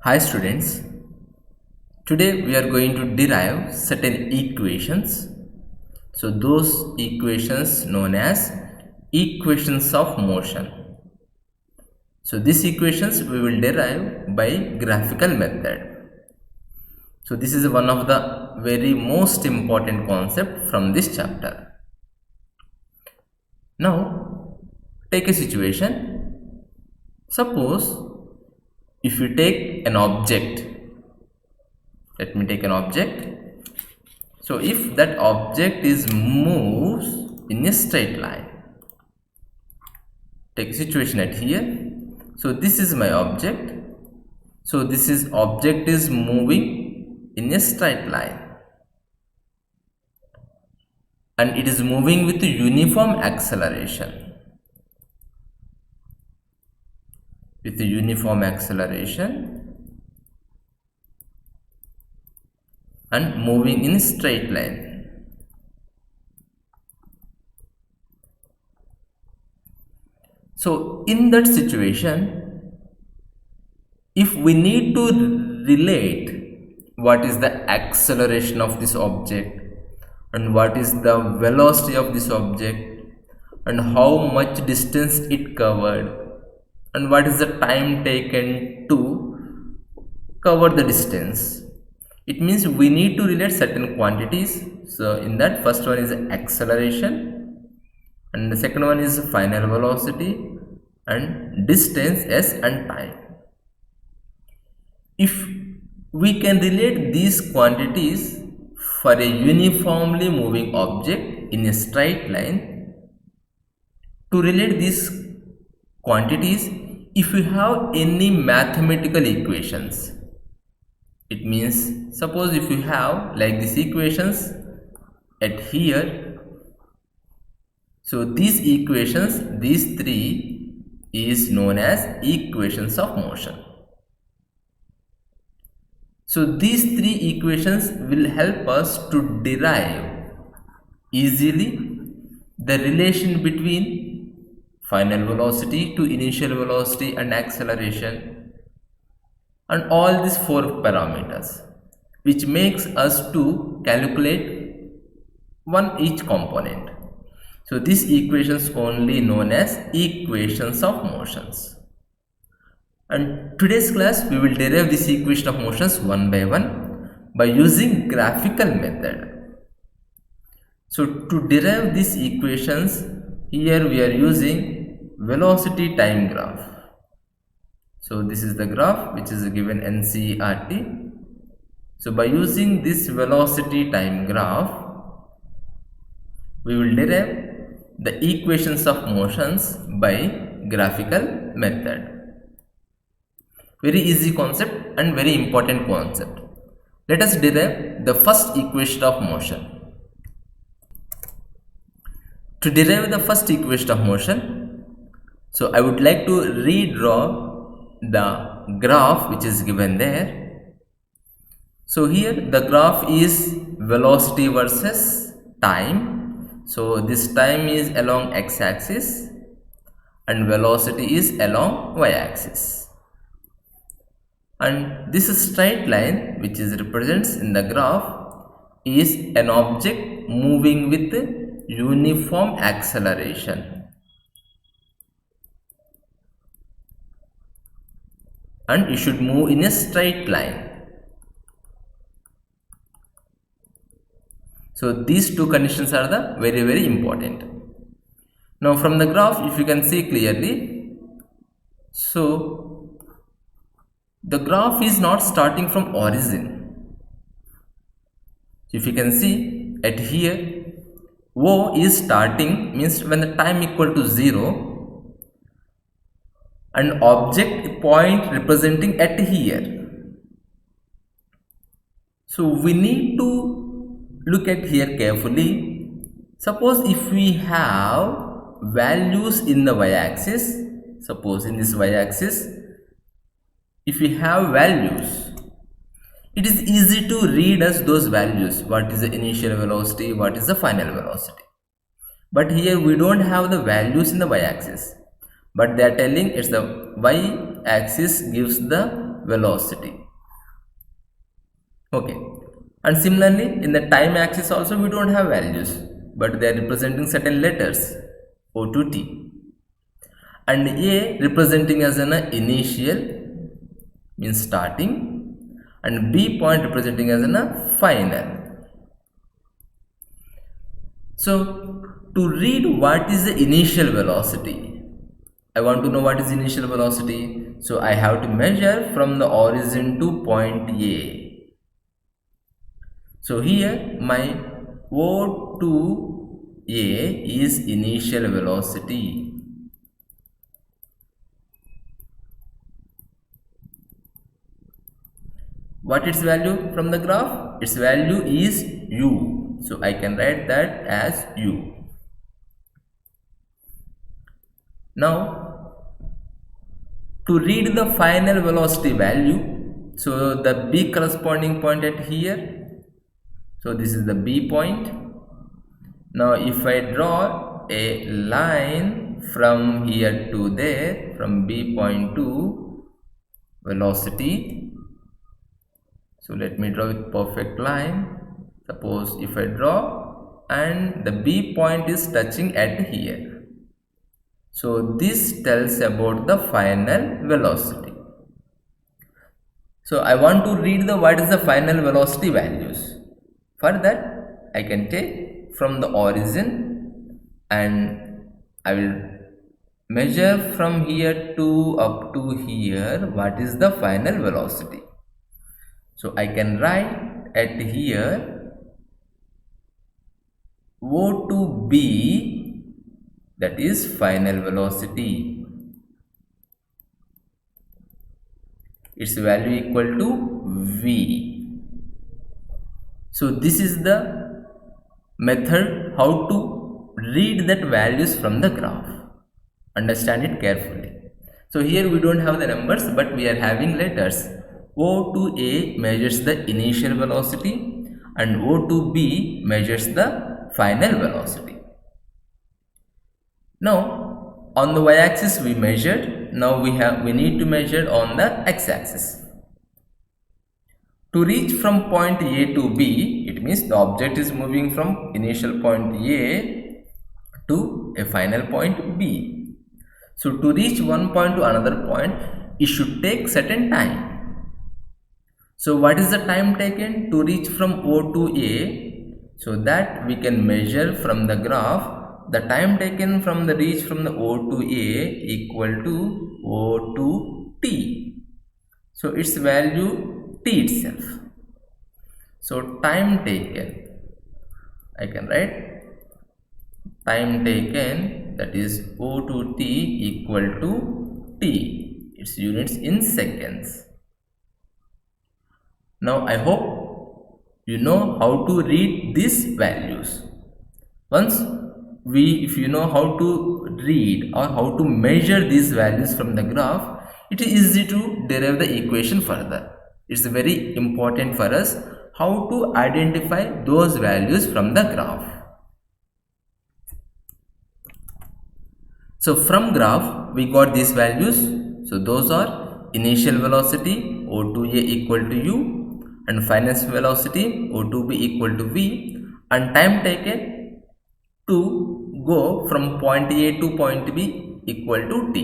Hi students, today we are going to derive certain equations. So those equations known as equations of motion. So these equations we will derive by graphical method. So this is one of the very most important concept from this chapter. Now take a situation. Suppose if you take an object, let me take an object. So if that object is moves in a straight line, take a situation at here. So this is my object. So this is object is moving in a straight line and it is moving with uniform acceleration. With uniform acceleration and moving in straight line. So in that situation, if we need to relate what is the acceleration of this object and what is the velocity of this object and how much distance it covered and what is the time taken to cover the distance, it means we need to relate certain quantities. So in that, first one is acceleration and the second one is final velocity and distance s and time. If we can relate these quantities for a uniformly moving object in a straight line, to relate these quantities, if we have any mathematical equations, it means suppose if you have like these equations at here, so these equations, these three is known as equations of motion. So these three equations will help us to derive easily the relation between final velocity to initial velocity and acceleration and all these four parameters, which makes us to calculate one each component. So these equations only known as equations of motions. And today's class we will derive this equation of motions one by one by using graphical method. So to derive these equations, here we are using velocity time graph. So this is the graph which is given NCERT. So by using this velocity time graph, we will derive the equations of motions by graphical method. Very easy concept and very important concept. Let us derive the first equation of motion. To derive the first equation of motion, so I would like to redraw the graph which is given there. So here the graph is velocity versus time. So this time is along x-axis and velocity is along y-axis. And this straight line which is represents in the graph is an object moving with uniform acceleration and it should move in a straight line. So these two conditions are the very important. Now from the graph, if you can see clearly, so the graph is not starting from origin. If you can see at here, O is starting, means when the time equal to 0, an object point representing at here. So we need to look at here carefully. Suppose if we have values in the y-axis, suppose in this y-axis, if we have values, it is easy to read as those values, what is the initial velocity, what is the final velocity. But here we don't have the values in the y-axis, but they are telling it's the y-axis gives the velocity. Okay, and similarly in the time axis also we don't have values, but they are representing certain letters O to T, and A representing as an initial, means starting, and B point representing as an final. So to read what is the initial velocity, I want to know what is initial velocity. So I have to measure from the origin to point A. So here my O to A is initial velocity. What its value from the graph? Its value is u. So I can write that as u. Now to read the final velocity value, so the B corresponding point at here, so this is the B point. Now if I draw a line from here to there, from B point to velocity, so let me draw with perfect line. Suppose if I draw and the B point is touching at here, so this tells about the final velocity. So I want to read the what is the final velocity values. For that I can take from the origin and I will measure from here to up to here what is the final velocity. So I can write at here O to B, that is final velocity. Its value equal to V. So this is the method how to read that values from the graph. Understand it carefully. So here we don't have the numbers, but we are having letters. O to A measures the initial velocity and O to B measures the final velocity. Now on the y-axis we measured. Now we need to measure on the x-axis. To reach from point A to B, it means the object is moving from initial point A to a final point B. So to reach one point to another point, it should take certain time. So what is the time taken to reach from O to A? So that we can measure from the graph. The time taken from the reach from the O to A equal to O to T. So its value T itself. So time taken, I can write time taken, that is O to T equal to T. Its units in seconds. Now I hope you know how to read these values. Once if you know how to read or how to measure these values from the graph, it is easy to derive the equation further. It's very important for us how to identify those values from the graph. So from graph we got these values. So those are initial velocity O to A equal to U, and final velocity O to B equal to V, and time taken to go from point A to point B equal to T.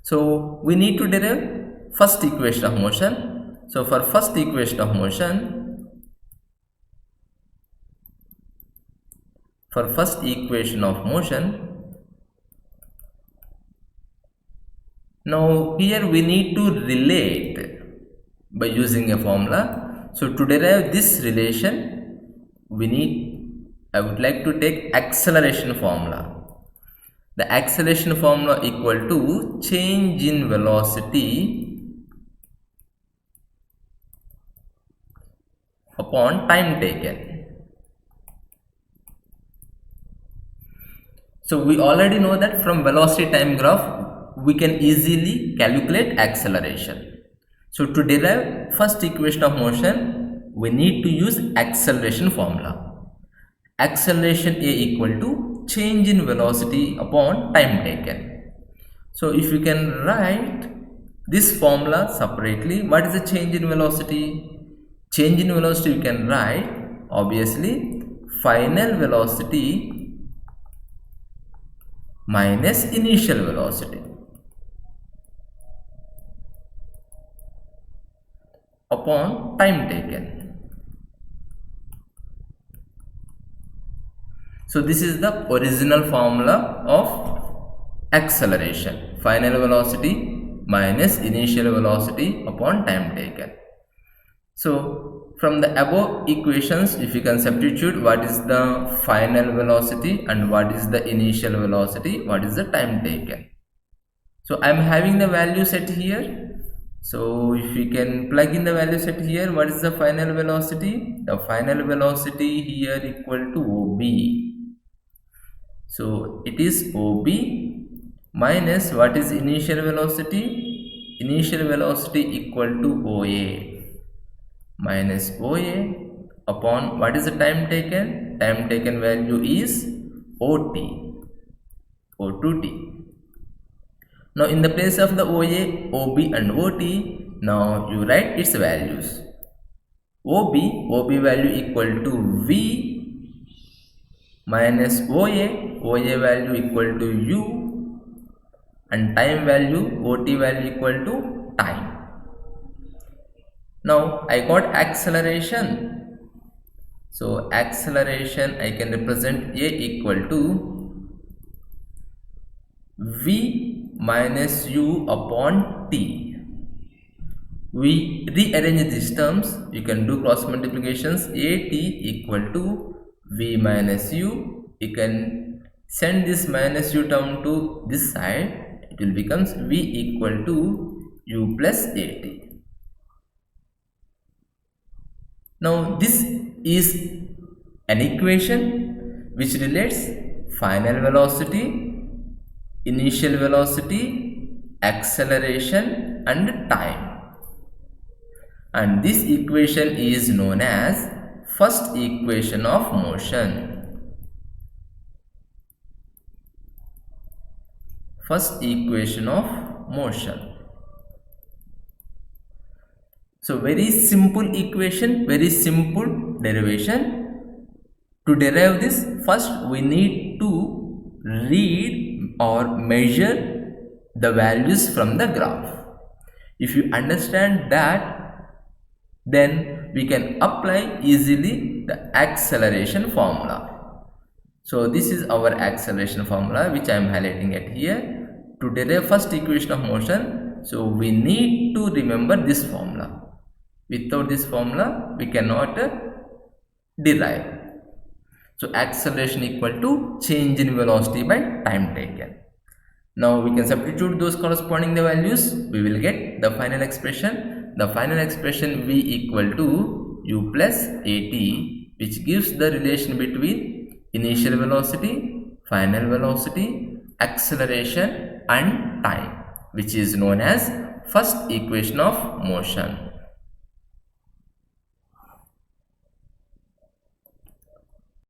So we need to derive first equation of motion. So for first equation of motion, now here we need to relate by using a formula. So to derive this relation, I would like to take acceleration formula. The acceleration formula equal to change in velocity upon time taken. So we already know that from velocity time graph we can easily calculate acceleration. So to derive first equation of motion, we need to use acceleration formula. Acceleration A equal to change in velocity upon time taken. So if you can write this formula separately. What is the change in velocity? Change in velocity you can write obviously final velocity minus initial velocity upon time taken. So this is the original formula of acceleration, final velocity minus initial velocity upon time taken. So from the above equations, if you can substitute what is the final velocity and what is the initial velocity, what is the time taken. So I am having the value set here. So if we can plug in the value set here, what is the final velocity? The final velocity here equal to OB. So it is OB minus what is initial velocity? Initial velocity equal to OA minus OA upon what is the time taken? Time taken value is OT, O2T. Now in the place of the OA, OB and OT, now you write its values. OB value equal to V minus OA value equal to U, and time value, OT value equal to time. Now I got acceleration. So acceleration I can represent A equal to V minus U upon T. We rearrange these terms. You can do cross multiplications. AT equal to V minus U. You can send this minus U term to this side. It will becomes V equal to U plus AT. Now this is an equation which relates final velocity, initial velocity, acceleration and time. And this equation is known as first equation of motion. First equation of motion. So very simple equation, very simple derivation. To derive this, first we need to read or measure the values from the graph. If you understand that, then we can apply easily the acceleration formula. So this is our acceleration formula which I am highlighting it here. To derive first equation of motion, so we need to remember this formula. Without this formula we cannot derive. So acceleration equal to change in velocity by time taken. Now we can substitute those corresponding the values. We will get the final expression. The final expression V equal to U plus AT, which gives the relation between initial velocity, final velocity, acceleration and time, which is known as first equation of motion.